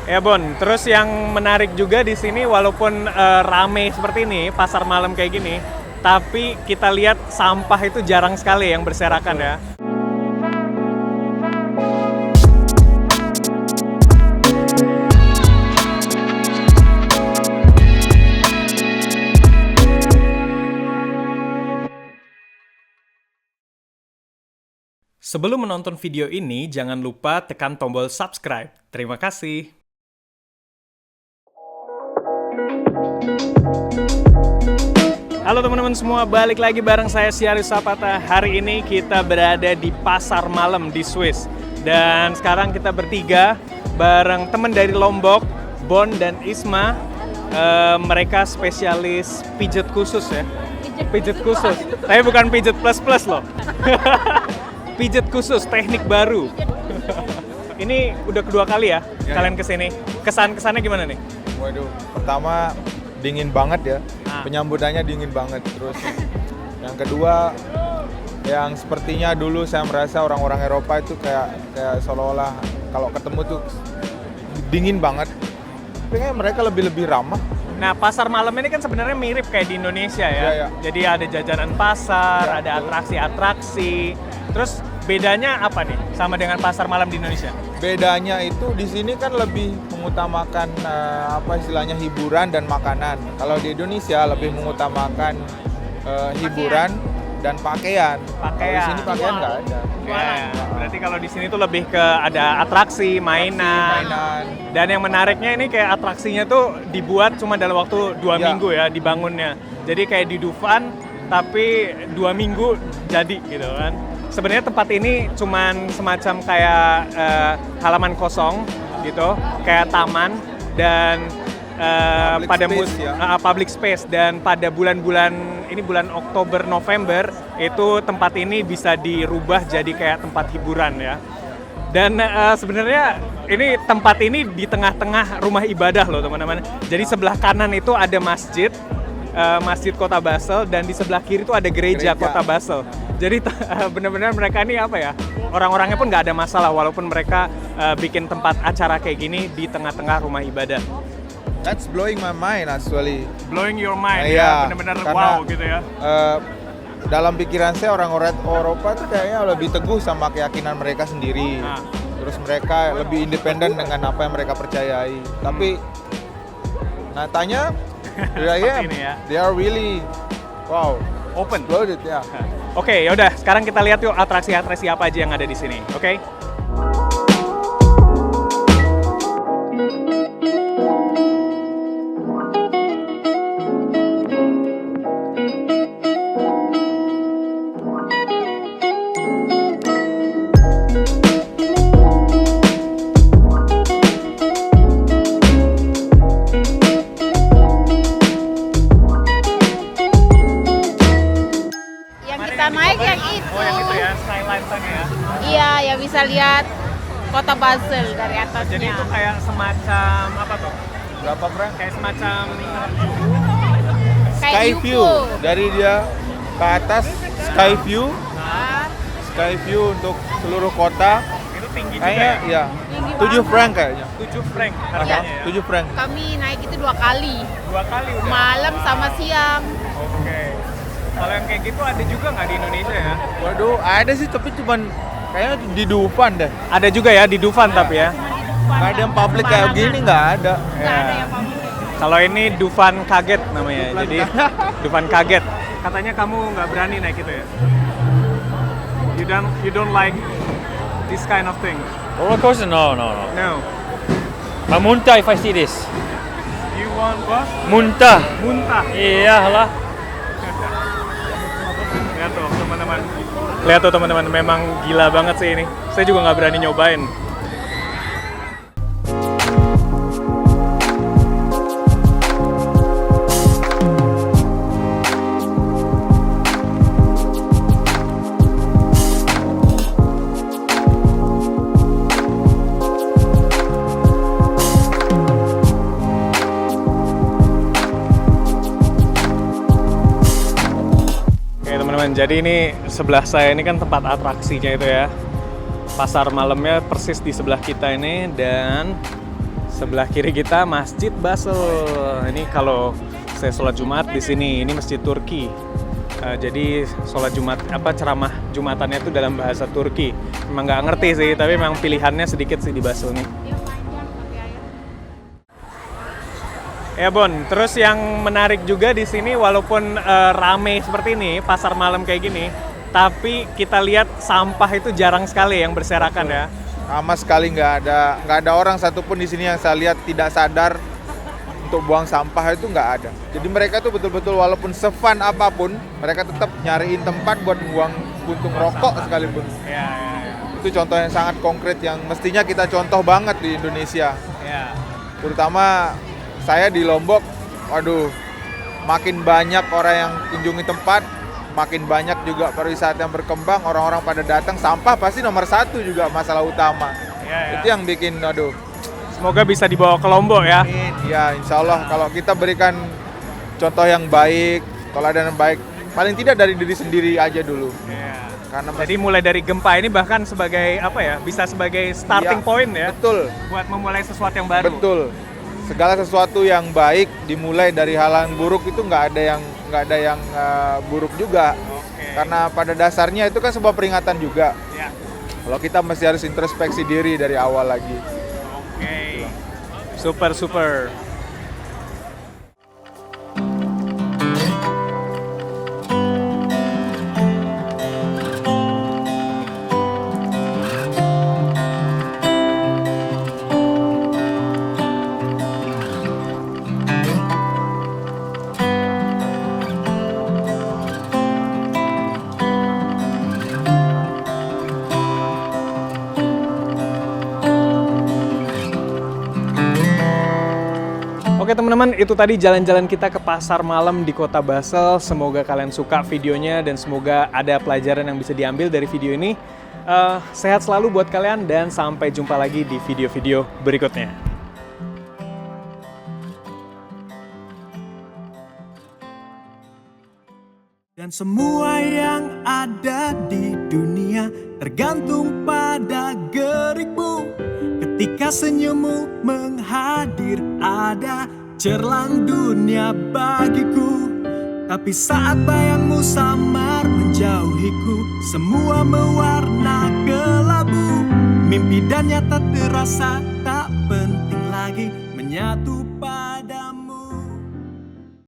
Ya Bon, terus yang menarik juga di sini walaupun rame seperti ini, pasar malam kayak gini, tapi kita lihat sampah itu jarang sekali yang berserakan ya. Sebelum menonton video ini, jangan lupa tekan tombol subscribe. Terima kasih. Halo teman-teman semua, balik lagi bareng saya Syarif Sapata. Hari ini kita berada di pasar malam di Swiss. Dan sekarang kita bertiga bareng teman dari Lombok, Bon dan Isma. Mereka spesialis pijet khusus ya. Pijet khusus. Tapi bukan pijet plus-plus loh. Pijet khusus, teknik baru. Ini udah kedua kali ya kalian kesini. Kesan-kesannya gimana nih? Waduh, pertama dingin banget ya. Penyambutannya dingin banget. Terus yang kedua, yang sepertinya dulu saya merasa orang-orang Eropa itu kayak seolah-olah kalau ketemu tuh dingin banget. Tapi kayaknya mereka lebih ramah. Nah, pasar malam ini kan sebenarnya mirip kayak di Indonesia ya. Iya. Jadi ada jajanan pasar, ada atraksi-atraksi. Terus bedanya apa nih sama dengan pasar malam di Indonesia? Bedanya itu di sini kan lebih mengutamakan istilahnya hiburan dan makanan. Kalau di Indonesia lebih mengutamakan hiburan dan pakaian. Kalau di sini pakaian nggak ada. Ya, berarti kalau di sini tuh lebih ke ada atraksi, mainan. Dan yang menariknya ini kayak atraksinya tuh dibuat cuma dalam waktu 2 minggu ya dibangunnya. Jadi kayak di Dufan tapi 2 minggu jadi gitu kan. Sebenarnya tempat ini cuman semacam kayak halaman kosong gitu, kayak taman dan public space dan pada bulan-bulan ini bulan Oktober November itu tempat ini bisa dirubah jadi kayak tempat hiburan ya. Dan sebenarnya ini tempat ini di tengah-tengah rumah ibadah loh teman-teman. Jadi sebelah kanan itu ada masjid Kota Basel dan di sebelah kiri itu ada gereja Kota Basel. Jadi benar-benar mereka ini apa ya? Orang-orangnya pun nggak ada masalah walaupun mereka bikin tempat acara kayak gini di tengah-tengah rumah ibadah. That's blowing my mind actually. Blowing your mind ya, benar-benar wow gitu ya. Dalam pikiran saya orang-orang Eropa tuh kayaknya lebih teguh sama keyakinan mereka sendiri. Terus mereka lebih independen dengan apa yang mereka percayai. Tapi nyatanya they are really wow, open, exploded ya. Oke, yaudah sekarang kita lihat yuk atraksi-atraksi apa aja yang ada di sini. Oke? Naik yang itu. Oh yang itu ya, skyline sana ya? Iya, yang bisa lihat kota Basel dari atasnya. Jadi itu kayak semacam apa tuh? Berapa frank? Kayak semacam Sky view. Dari dia ke atas sky view. Sky view untuk seluruh kota. Itu tinggi kayaknya, juga ya? Iya. 7 frank kayaknya. 7 frank harganya ya? 7 frank. Kami naik itu 2 kali. 2 kali udah? Malam sama siang. Oke. Kalau yang kayak gitu ada juga nggak di Indonesia ya? Waduh, ada sih tapi cuman kayaknya di Dufan deh. Ada juga ya di Dufan tapi ya? Nggak ada yang publik kayak gini, nggak ada. Nggak ada yang publik. Kalau ini Dufan kaget namanya, jadi Dufan kaget. Katanya kamu nggak berani naik itu ya? You don't like this kind of thing? Roller coaster? No. No. I muntah if I see this. You want what? Muntah. Muntah. Iyalah. Lihat tuh teman-teman, memang gila banget sih ini. Saya juga nggak berani nyobain. Jadi ini sebelah saya ini kan tempat atraksinya itu ya. Pasar malamnya persis di sebelah kita ini dan Sebelah kiri kita Masjid Basel. Ini kalau saya sholat Jumat di sini, ini Masjid Turki. Jadi sholat Jumat ceramah Jumatannya itu dalam bahasa Turki. Memang nggak ngerti sih, tapi memang pilihannya sedikit sih di Basel nih. Ya Bon, terus yang menarik juga di sini walaupun rame seperti ini, pasar malam kayak gini, tapi kita lihat sampah itu jarang sekali yang berserakan ya. Sama sekali nggak ada orang satupun di sini yang saya lihat tidak sadar untuk buang sampah, itu nggak ada. Jadi mereka tuh betul-betul walaupun se-fun apapun, mereka tetap nyariin tempat buat buang puntung rokok sekalipun. Ya. Itu contoh yang sangat konkret yang mestinya kita contoh banget di Indonesia. Ya. Terutama saya di Lombok, waduh, makin banyak orang yang kunjungi tempat, makin banyak juga pariwisata yang berkembang, orang-orang pada datang, sampah pasti nomor satu juga masalah utama. Ya. Itu yang bikin, aduh. Semoga bisa dibawa ke Lombok ya. Ya, insya Allah kalau kita berikan contoh yang baik, teladan yang baik, paling tidak dari diri sendiri aja dulu. Ya. Karena Jadi mulai dari gempa ini bahkan sebagai bisa sebagai starting point ya. Betul. Buat memulai sesuatu yang baru. Betul. Segala sesuatu yang baik dimulai dari hal yang buruk itu nggak ada yang buruk juga. Karena pada dasarnya itu kan sebuah peringatan juga. Ya. Kalau kita masih harus introspeksi diri dari awal lagi. Oke. Super. Oke teman-teman, itu tadi jalan-jalan kita ke pasar malam di kota Basel. Semoga kalian suka videonya dan semoga ada pelajaran yang bisa diambil dari video ini. Sehat selalu buat kalian dan sampai jumpa lagi di video-video berikutnya. Dan semua yang ada di dunia tergantung pada gerikmu. Ketika senyummu menghadir, ada cerlang dunia bagiku. Tapi saat bayangmu samar menjauhiku, semua mewarna kelabu. Mimpi dan nyata terasa tak penting lagi, menyatu